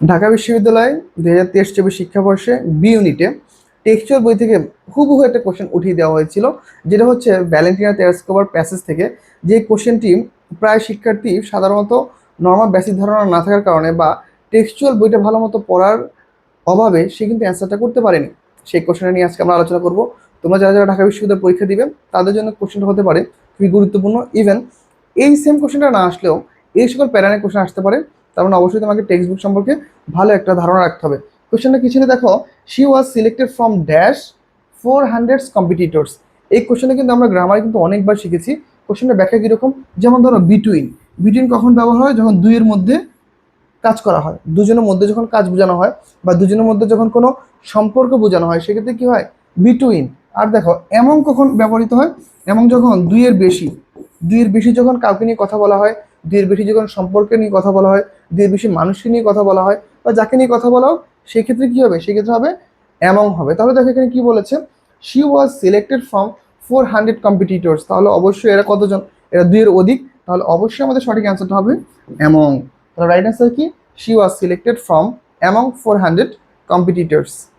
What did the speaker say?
ঢাকা বিশ্ববিদ্যালয় 2023-24 শিক্ষাবর্ষে বি ইউনিটে টেক্সচুয়াল বই থেকে হুবহু একটা কোশ্চেন উঠিয়ে দেওয়া হয়েছিল, যেটা হচ্ছে ভ্যালেন্টিনা তেরেস্কোভার প্যাসেজ থেকে। যে কোশ্চেনটি প্রায় শিক্ষার্থী সাধারণত নর্মাল বেসিক ধারণা না থাকার কারণে বা টেক্সচুয়াল বইটা ভালো মতো পড়ার অভাবে সে কিন্তু অ্যান্সারটা করতে পারেনি। সেই কোশ্চেনটা নিয়ে আজকে আমরা আলোচনা করব। তোমরা যারা যারা ঢাকা বিশ্ববিদ্যালয় পরীক্ষা দিবে তাদের জন্য কোশ্চেনটা হতে পারে খুবই গুরুত্বপূর্ণ। ইভেন এই সেম কোশ্চেনটা না আসলেও এই সকল প্যাটার্নের কোশ্চেন আসতে পারে। তার মানে অবশ্যই তোমাকে টেক্সট বুক সম্পর্কে ভালো একটা ধারণা রাখতে হবে। কোশ্চেনটা কি ছিল দেখো, she was selected from dash 400 competitors. এই কোশ্চেনটা কিন্তু আমরা গ্রামারে কিন্তু অনেকবার শিখেছি। কোশ্চেনটা ব্যাখ্যা কীরকম, যেমন ধরো বিটুইন। বিটুইন কখন ব্যবহার হয়? যখন দুইয়ের মধ্যে কাজ করা হয়, দুজনের মধ্যে যখন কাজ বোঝানো হয় বা দুজনের মধ্যে যখন কোনো সম্পর্ক বোঝানো হয় সেক্ষেত্রে কি হয়? বিটুইন। আর দেখো এমন কখন ব্যবহৃত হয়? এমন যখন দুইয়ের বেশি যখন কাউকে নিয়ে কথা বলা হয়, দুইয়ের বেশি যখন সম্পর্কে নিয়ে কথা বলা হয়, দুইয়ের বেশি মানুষকে নিয়ে কথা বলা হয় বা যাকে নিয়ে কথা বলা হোক, সেক্ষেত্রে কি হবে? সেক্ষেত্রে হবে এমন হবে। তাহলে দেখো এখানে কি বলেছে, she was selected from 400 competitors. তাহলে অবশ্যই এরা কতজন? এরা দুইয়ের অধিক। তাহলে অবশ্যই আমাদের সঠিক অ্যান্সারটা হবে অ্যামং। তাহলে রাইট অ্যান্সার কি? She was selected from among 400 competitors.